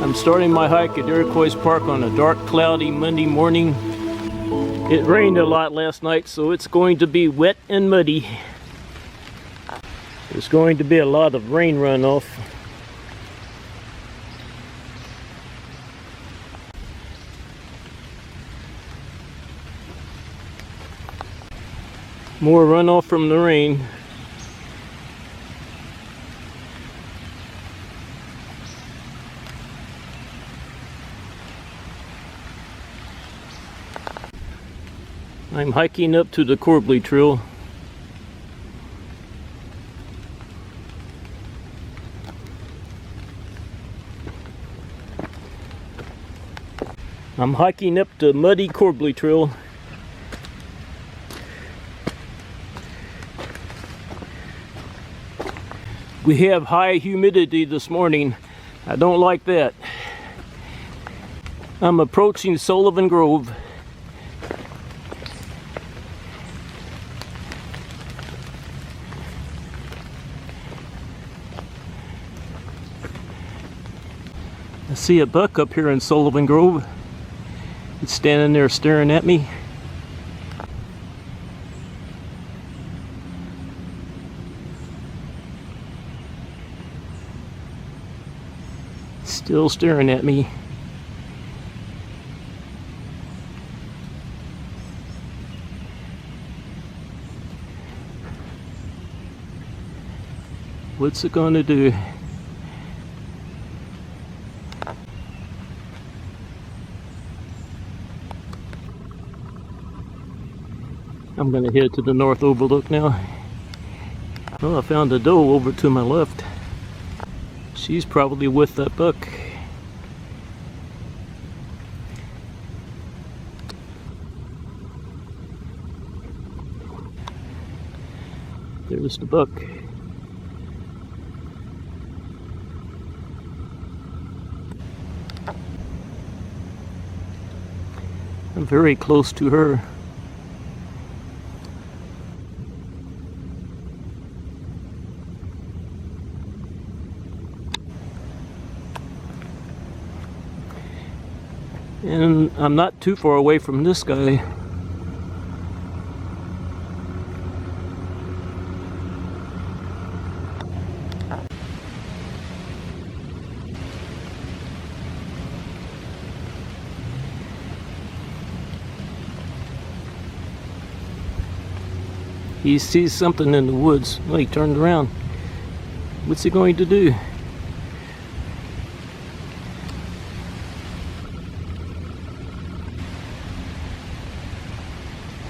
I'm starting my hike at Iroquois Park on a dark, cloudy Monday morning. It rained a lot last night, so it's going to be wet and muddy. There's going to be a lot of rain runoff. More runoff from the rain. I'm hiking up to the Corbly Trail. I'm hiking up the muddy Corbly Trail. We have high humidity this morning. I don't like that. I'm approaching Sullivan Grove. I see a buck up here in Sullivan Grove. It's standing there staring at me. Still staring at me. What's it gonna do? I'm gonna head to the north overlook now. Well, I found a doe over to my left. She's probably with that buck. There's the buck. I'm very close to her. And I'm not too far away from this guy. He sees something in the woods. Well, he turned around. What's he going to do?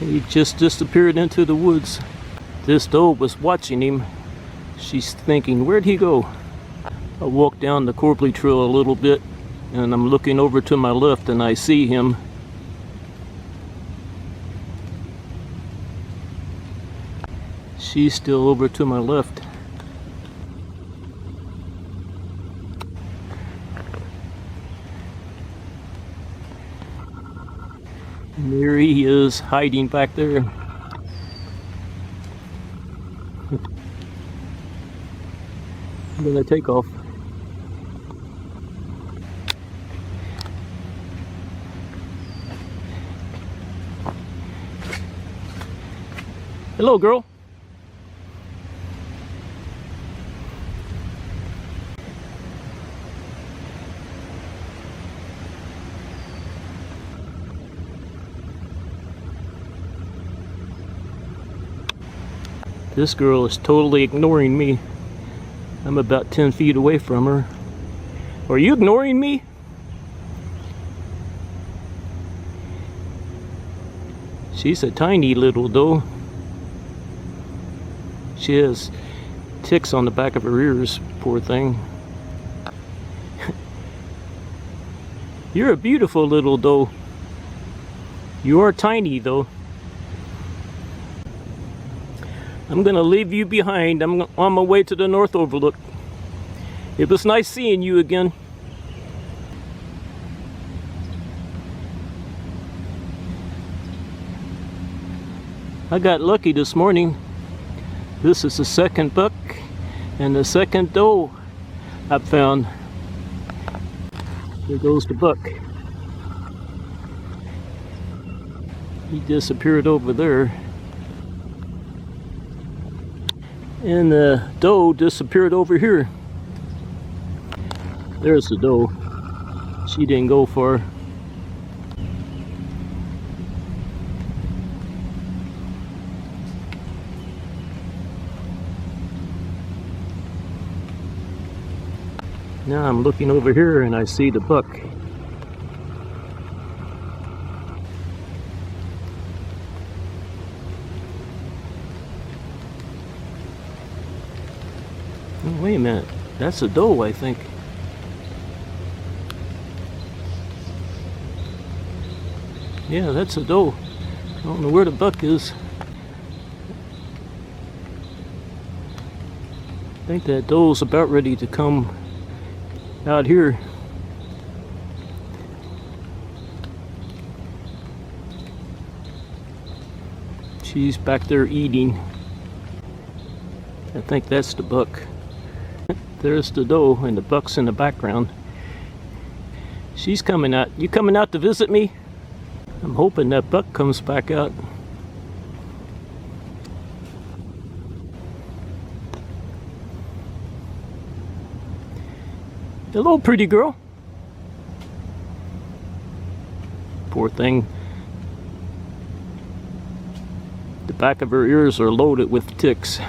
He just disappeared into the woods. This doe was watching him. She's thinking, where'd he go? I walked down the Corbly Trail a little bit, and I'm looking over to my left, and I see him. She's still over to my left. And there he is, hiding back there. I'm gonna take off. Hello, girl. This girl is totally ignoring me. I'm about 10 feet away from her. Are you ignoring me? She's a tiny little doe. She has ticks on the back of her ears, poor thing. You're a beautiful little doe. You are tiny though. I'm gonna leave you behind. I'm on my way to the north overlook. It was nice seeing you again. I got lucky this morning. This is the second buck and the second doe I've found. There goes the buck. He disappeared over there. And the doe disappeared over here. There's the doe. She didn't go far. Now I'm looking over here and I see the buck. Oh, wait a minute. That's a doe, I think. Yeah, that's a doe. I don't know where the buck is. I think that doe's about ready to come out here. She's back there eating. I think that's the buck. There's the doe and the buck's in the background. She's coming out. You coming out to visit me? I'm hoping that buck comes back out. Hello, pretty girl. Poor thing. The back of her ears are loaded with ticks.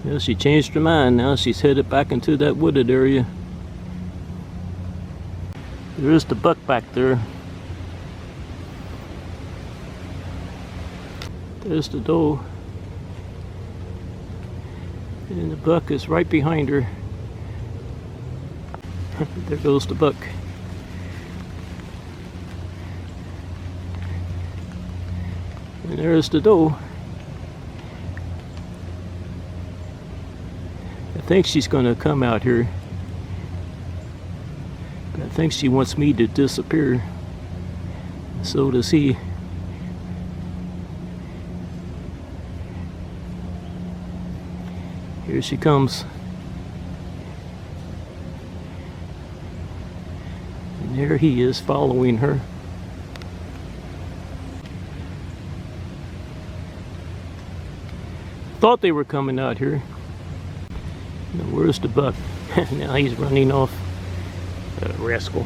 Well, she changed her mind. Now she's headed back into that wooded area. There's the buck back there. There's the doe. And the buck is right behind her. There goes the buck. And there's the doe. I think she's going to come out here. But I think she wants me to disappear. So does he. Here she comes. And there he is following her. Thought they were coming out here. Now, where's the buck? Now he's running off. Rascal.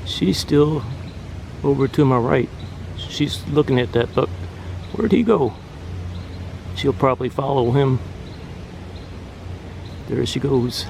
She's still over to my right. She's looking at that buck. Where'd he go? She'll probably follow him. There she goes.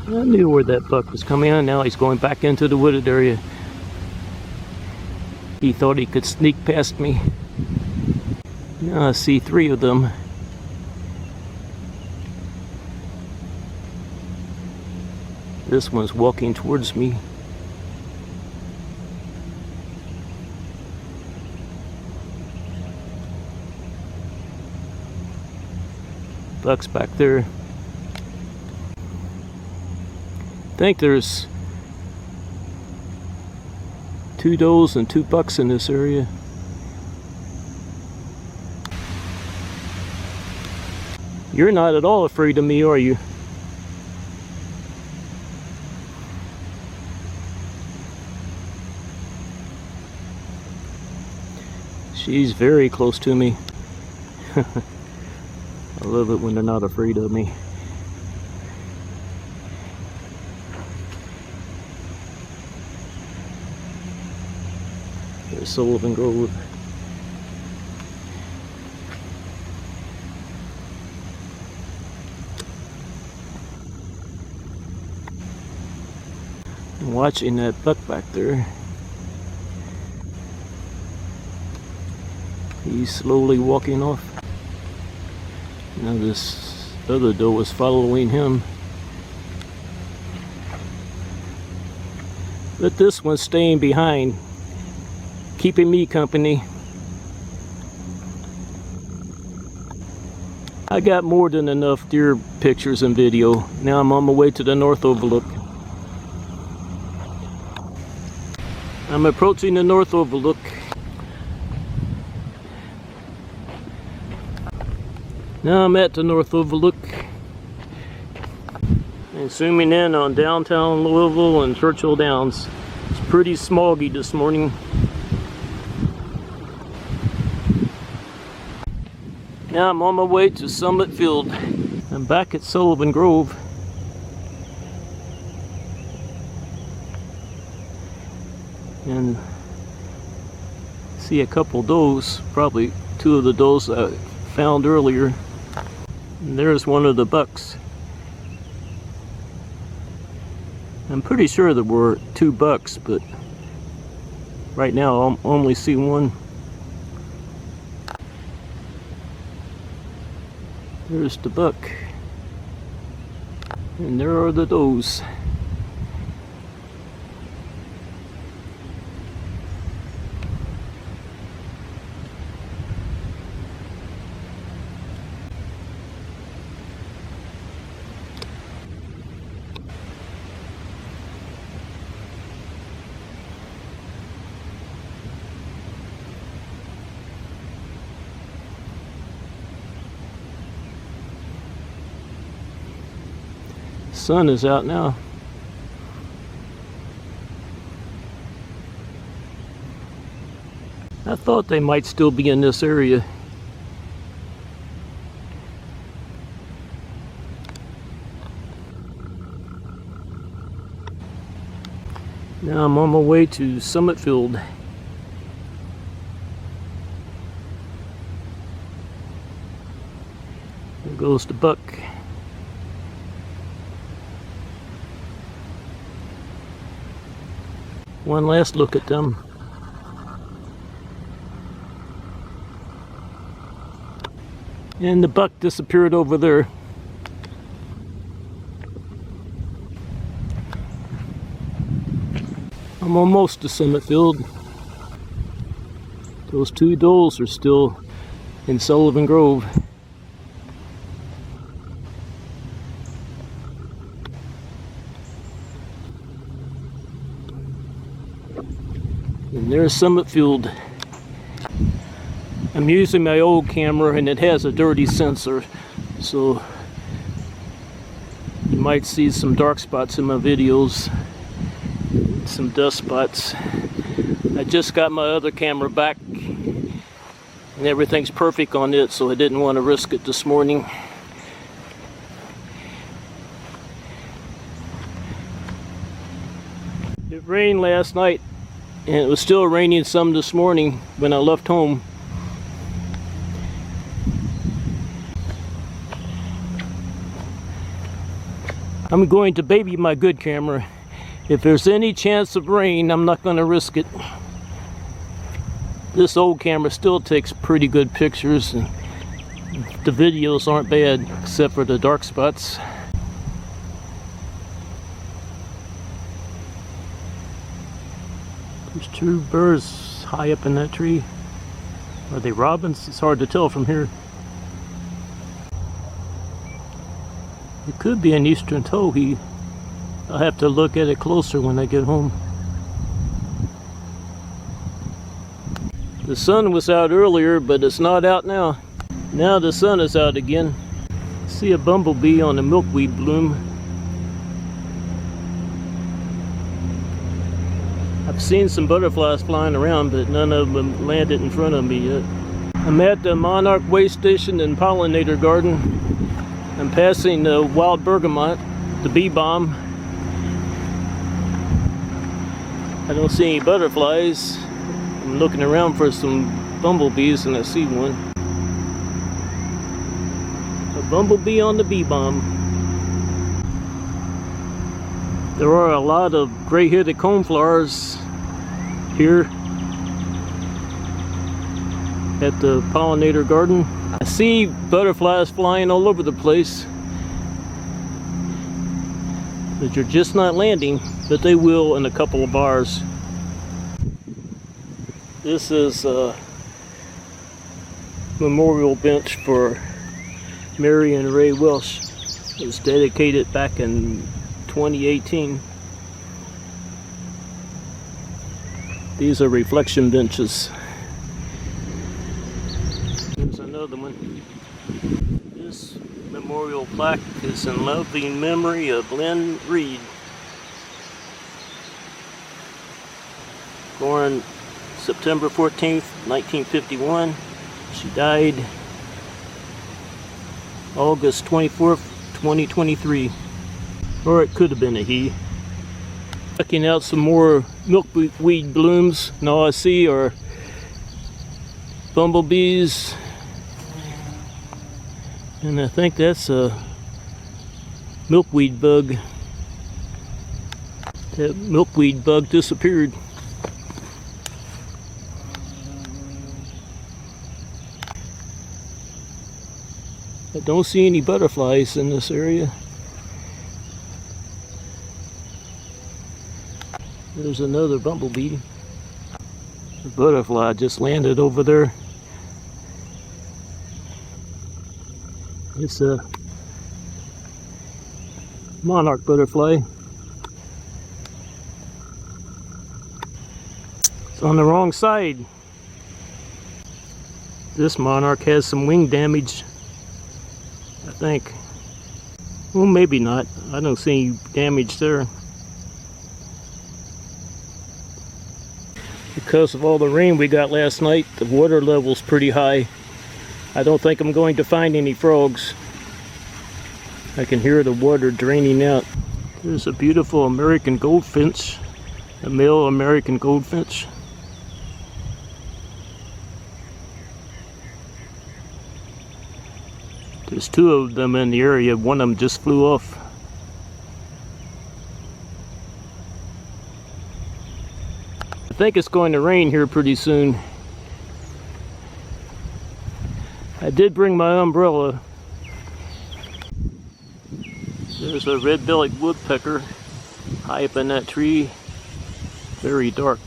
I knew where that buck was coming on. Now he's going back into the wooded area. He thought he could sneak past me. Now I see 3 of them. This one's walking towards me. Buck's back there. I think there's 2 does and 2 bucks in this area. You're not at all afraid of me, are you? She's very close to me. I love it when they're not afraid of me. There's Sullivan Grove. I'm watching that buck back there. He's slowly walking off. Now this other doe is following him. But this one's staying behind, keeping me company. I got more than enough deer pictures and video. Now I'm on my way to the north overlook. I'm approaching the north overlook. Now I'm at the north overlook. And zooming in on downtown Louisville and Churchill Downs. It's pretty smoggy this morning. Now I'm on my way to Summit Field. I'm back at Sullivan Grove. And see a couple does, probably two of the does I found earlier. And there's one of the bucks. I'm pretty sure there were 2 bucks, but right now I only see one. There's the buck. And there are the does. Sun is out now. I thought they might still be in this area. Now I'm on my way to Summit Field. There goes the buck. One last look at them. And the buck disappeared over there. I'm almost to Summit Field. Those 2 does are still in Sullivan Grove. And there's Summit Field. I'm using my old camera and it has a dirty sensor, so you might see some dark spots in my videos, some dust spots. I just got my other camera back and everything's perfect on it, so I didn't want to risk it this morning. It rained last night and it was still raining some this morning when I left home. I'm going to baby my good camera. If there's any chance of rain, I'm not going to risk it. This old camera still takes pretty good pictures and the videos aren't bad except for the dark spots. There's 2 birds high up in that tree. Are they robins? It's hard to tell from here. It could be an eastern towhee. I'll have to look at it closer when I get home. The sun was out earlier, but it's not out now. Now the sun is out again. See a bumblebee on the milkweed bloom. I've seen some butterflies flying around, but none of them landed in front of me yet. I'm at the Monarch Way Station and Pollinator Garden. I'm passing the wild bergamot, the bee balm. I don't see any butterflies. I'm looking around for some bumblebees and I see one. A bumblebee on the bee balm. There are a lot of gray-headed coneflowers here at the Pollinator Garden. I see butterflies flying all over the place, but you're just not landing, but they will in a couple of hours. This is a memorial bench for Mary and Ray Welsh. It was dedicated back in 2018. These are reflection benches. There's another one. This memorial plaque is in loving memory of Lynn Reed. Born September 14th, 1951. She died August 24th, 2023. Or it could have been a he. Checking out some more milkweed blooms. And all I see are bumblebees. And I think that's a milkweed bug. That milkweed bug disappeared. I don't see any butterflies in this area. There's another bumblebee. The butterfly just landed over there. It's a monarch butterfly. It's on the wrong side. This monarch has some wing damage, I think. Well, maybe not. I don't see any damage there. Because of all the rain we got last night, the water level's pretty high. I don't think I'm going to find any frogs. I can hear the water draining out. There's a beautiful American goldfinch, a male American goldfinch. There's two of them in the area. One of them just flew off. I think it's going to rain here pretty soon. I did bring my umbrella. There's a red-bellied woodpecker high up in that tree. Very dark.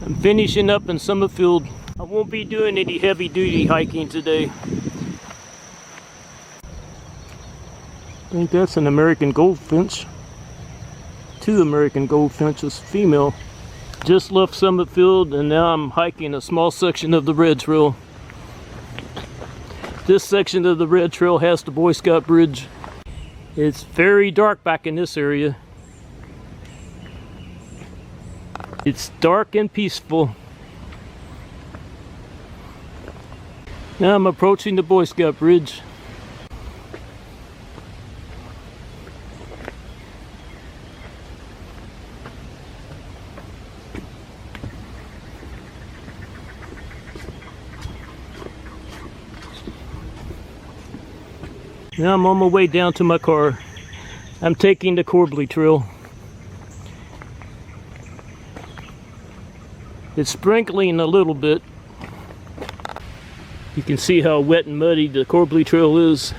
I'm finishing up in Summerfield. I won't be doing any heavy-duty hiking today. I think that's an American goldfinch. Two American goldfinches, female. Just left Summerfield and now I'm hiking a small section of the red trail. This section of the red trail has the Boy Scout bridge. It's very dark back in this area. It's dark and peaceful. Now I'm approaching the Boy Scout bridge. Now I'm on my way down to my car. I'm taking the Corbly Trail. It's sprinkling a little bit. You can see how wet and muddy the Corbly Trail is.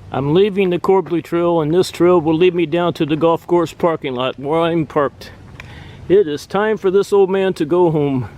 I'm leaving the Corbly Trail, and this trail will lead me down to the golf course parking lot where I'm parked. It is time for this old man to go home.